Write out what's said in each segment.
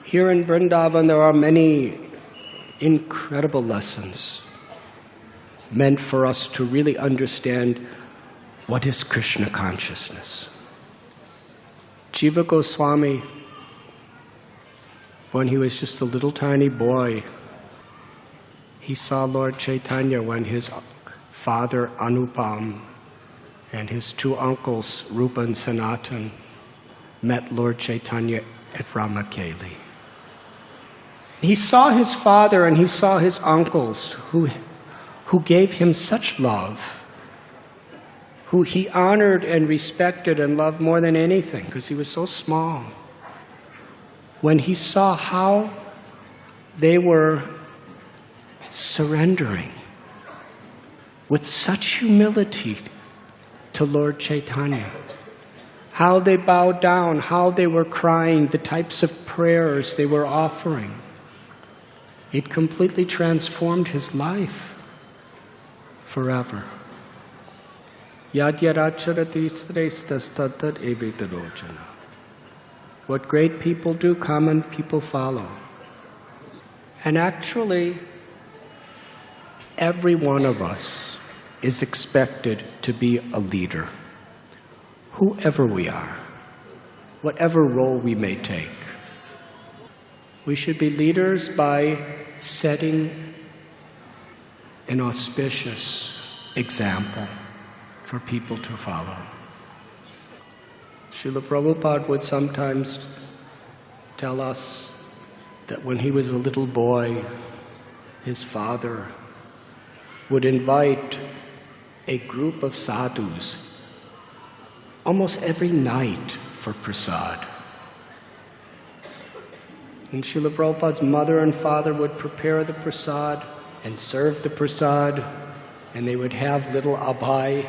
Here in Vrindavan, there are many incredible lessons meant for us to really understand what is Krishna consciousness. Jiva Goswami, when he was just a little tiny boy, he saw Lord Chaitanya when his father Anupam and his two uncles Rupa and Sanatan met Lord Chaitanya at Ramakeli. He saw his father and he saw his uncles who gave him such love, who he honored and respected and loved more than anything because he was so small. When he saw how they were surrendering with such humility to Lord Chaitanya, how they bowed down, how they were crying, the types of prayers they were offering, it completely transformed his life forever. ācarati śreṣṭhas evetaro janaḥ. What great people do, common people follow. And actually, every one of us is expected to be a leader, whoever we are, whatever role we may take. We should be leaders by setting an auspicious example for people to follow. Srila Prabhupada would sometimes tell us that when he was a little boy, his father would invite a group of sadhus almost every night for prasad. And Srila Prabhupada's mother and father would prepare the prasad and serve the prasad, and they would have little Abhay,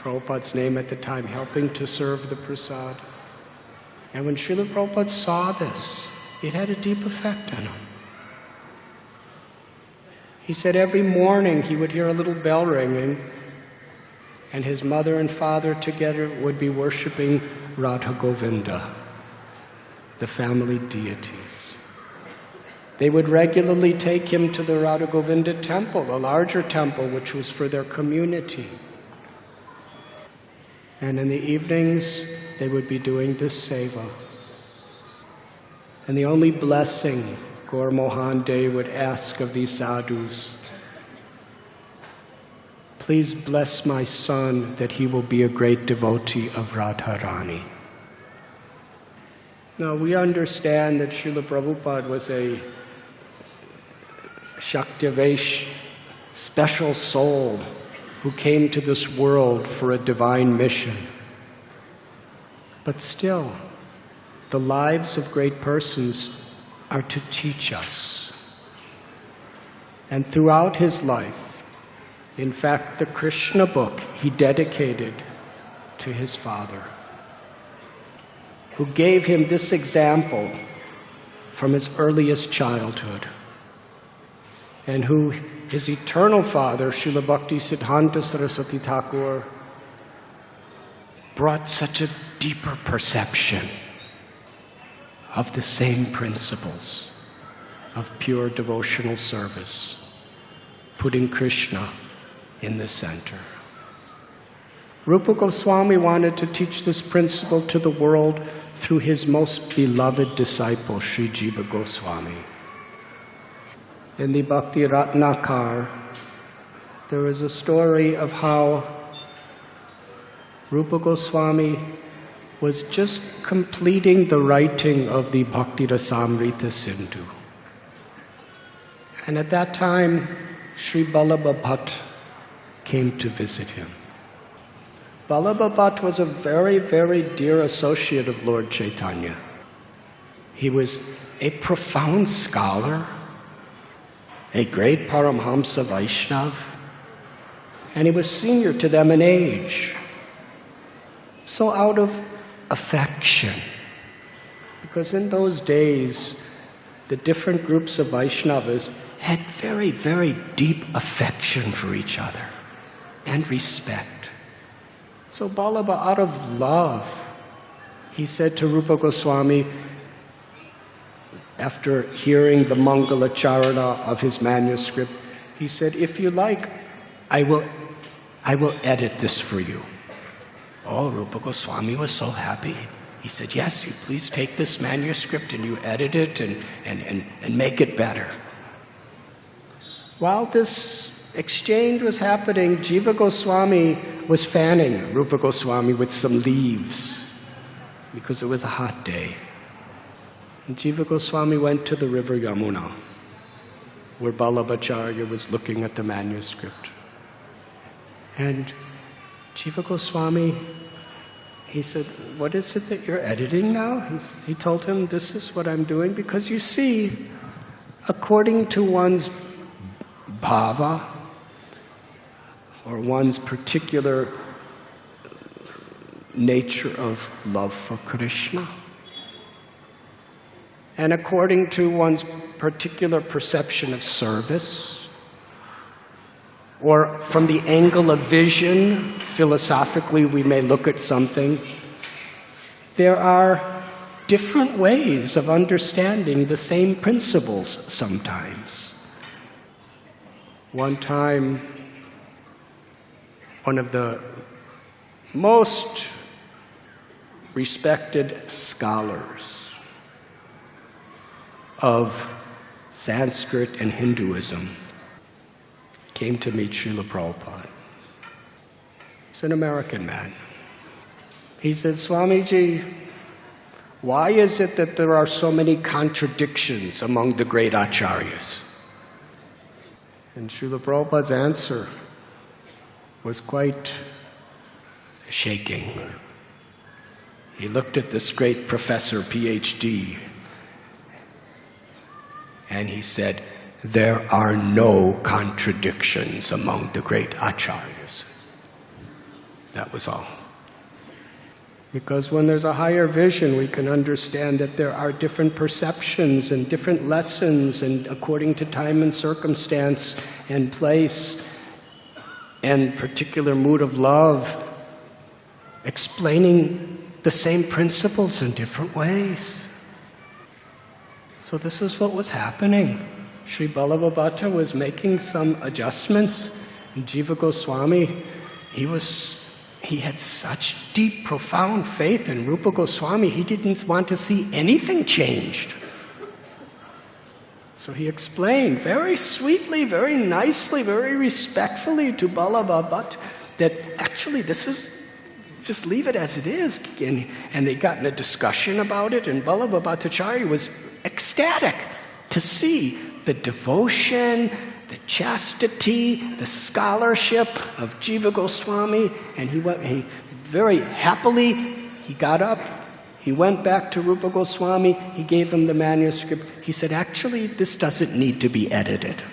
Prabhupada's name at the time, helping to serve the prasad. And when Srila Prabhupada saw this, it had a deep effect on him. He said every morning he would hear a little bell ringing, and his mother and father together would be worshipping Radha Govinda, the family deities. They would regularly take him to the Radha Govinda temple, a larger temple which was for their community. And in the evenings, they would be doing this seva. And the only blessing Gaur Mohan Dey would ask of these sadhus, please bless my son that he will be a great devotee of Radharani. Now we understand that Srila Prabhupada was a Shaktivesh, special soul who came to this world for a divine mission. But still, the lives of great persons are to teach us. And throughout his life, in fact, the Krishna book he dedicated to his father, who gave him this example from his earliest childhood, and who his eternal father, Srila Bhakti Siddhanta Saraswati Thakur, brought such a deeper perception of the same principles of pure devotional service, putting Krishna in the center. Rupa Goswami wanted to teach this principle to the world through his most beloved disciple, Sri Jiva Goswami. In the Bhakti Ratnakar, there is a story of how Rupa Goswami was just completing the writing of the Bhakti Rasamrita Sindhu. And at that time, Sri Ballabha Bhatt came to visit him. Ballabha Bhatt was a very, very dear associate of Lord Chaitanya. He was a profound scholar, a great Paramhamsa Vaishnav, and he was senior to them in age. So out of affection, because in those days, the different groups of Vaishnavas had very, very deep affection for each other and respect. So Ballabha, out of love, he said to Rupa Goswami, after hearing the Mangala Charana of his manuscript, he said, "If you like, I will edit this for you." Oh, Rupa Goswami was so happy. He said, "Yes, you please take this manuscript and you edit it and make it better." While this exchange was happening, Jiva Goswami was fanning Rupa Goswami with some leaves because it was a hot day. And Jiva Goswami went to the river Yamuna, where Vallabhacharya was looking at the manuscript. And Jiva Goswami, he said, "What is it that you're editing now?" He told him, "This is what I'm doing, because you see, according to one's bhava, or one's particular nature of love for Krishna, and according to one's particular perception of service, or from the angle of vision, philosophically we may look at something, there are different ways of understanding the same principles sometimes." One time, one of the most respected scholars of Sanskrit and Hinduism came to meet Srila Prabhupada. He's an American man. He said, "Swamiji, why is it that there are so many contradictions among the great acharyas?" And Srila Prabhupada's answer was quite shaking. He looked at this great professor, PhD, and he said, "There are no contradictions among the great acharyas." That was all. Because when there's a higher vision, we can understand that there are different perceptions and different lessons, and according to time and circumstance and place and particular mood of love, explaining the same principles in different ways. So this is what was happening. Sri Ballabhabhata was making some adjustments, and Jiva Goswami, he had such deep, profound faith in Rupa Goswami, he didn't want to see anything changed. So he explained very sweetly, very nicely, very respectfully to Ballabhabhata that actually this is, just leave it as it is. And they got in a discussion about it, and Ballabhabhatacharya was ecstatic to see the devotion, the chastity, the scholarship of Jiva Goswami, and he very happily, he got up, he went back to Rupa Goswami, he gave him the manuscript. He said, "Actually, this doesn't need to be edited."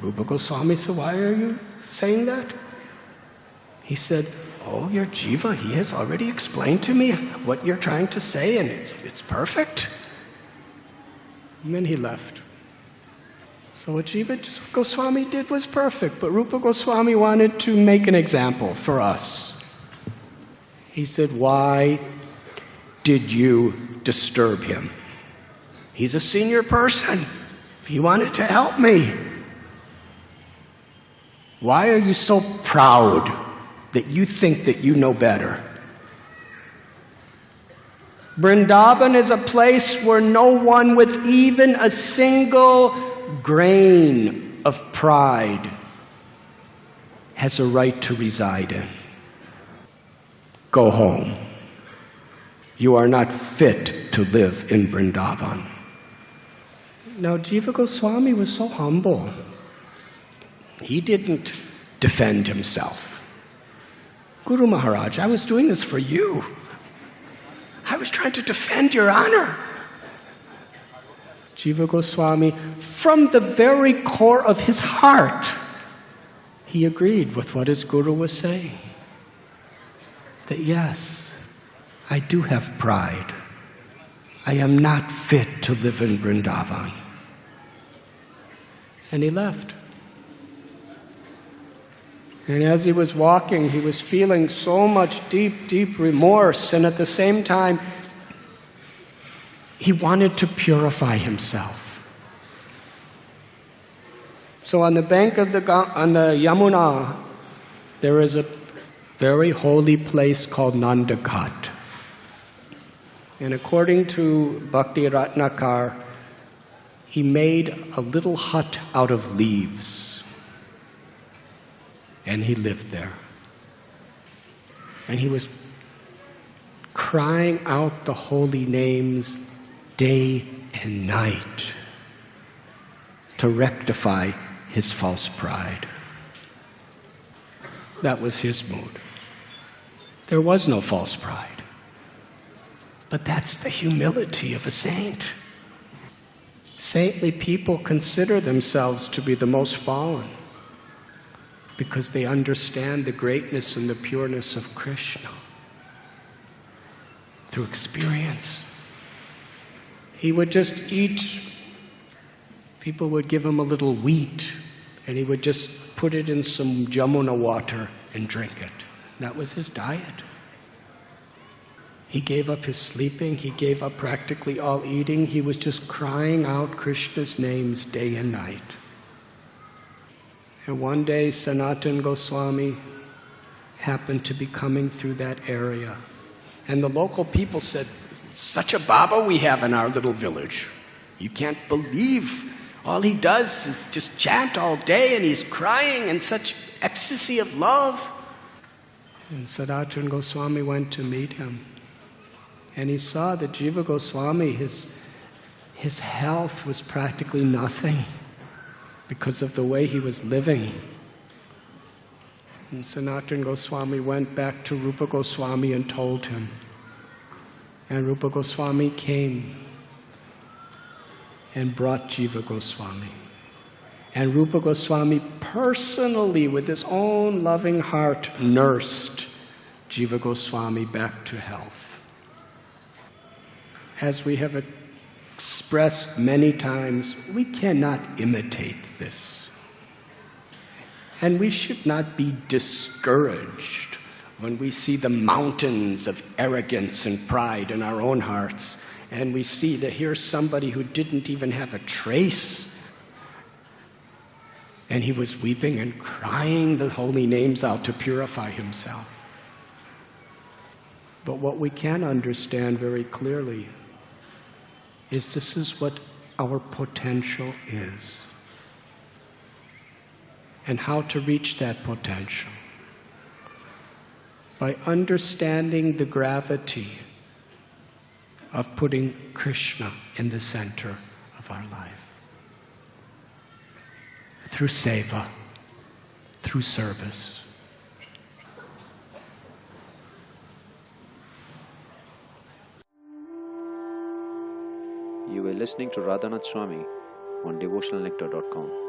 Rupa Goswami said, "Why are you saying that?" He said, "Oh, your Jiva, he has already explained to me what you're trying to say, and it's perfect." And then he left. So what Jiva Goswami did was perfect, but Rupa Goswami wanted to make an example for us. He said, "Why did you disturb him? He's a senior person. He wanted to help me. Why are you so proud that you think that you know better? Vrindavan is a place where no one with even a single grain of pride has a right to reside in. Go home. You are not fit to live in Vrindavan." Now, Jiva Goswami was so humble. He didn't defend himself. "Guru Maharaj, I was doing this for you. I was trying to defend your honor." Jiva Goswami, from the very core of his heart, he agreed with what his guru was saying. That yes, I do have pride. I am not fit to live in Vrindavan. And he left. And as he was walking, he was feeling so much deep, deep remorse, and at the same time, He wanted to purify himself. So on the bank of on the Yamuna, there is a very holy place called Nandaghat. And according to Bhakti Ratnakar, he made a little hut out of leaves. And he lived there. And he was crying out the holy names day and night to rectify his false pride. That was his mood. There was no false pride. But that's the humility of a saint. Saintly people consider themselves to be the most fallen because they understand the greatness and the pureness of Krishna through experience. He would just eat, people would give him a little wheat, and he would just put it in some Jamuna water and drink it. That was his diet. He gave up his sleeping, he gave up practically all eating, he was just crying out Krishna's names day and night. And one day Sanatana Goswami happened to be coming through that area. And the local people said, "Such a Baba we have in our little village. You can't believe all he does is just chant all day and he's crying in such ecstasy of love." And Sanatana Goswami went to meet him. And he saw that Jiva Goswami, his health was practically nothing because of the way he was living. And Sanatana Goswami went back to Rupa Goswami and told him. And Rupa Goswami came and brought Jiva Goswami. And Rupa Goswami personally, with his own loving heart, nursed Jiva Goswami back to health. As we have expressed many times, we cannot imitate this. And we should not be discouraged when we see the mountains of arrogance and pride in our own hearts, and we see that here's somebody who didn't even have a trace, and he was weeping and crying the holy names out to purify himself. But what we can understand very clearly is this is what our potential is, and how to reach that potential. By understanding the gravity of putting Krishna in the center of our life. Through seva, through service. You were listening to Radhanath Swami on devotionalnectar.com.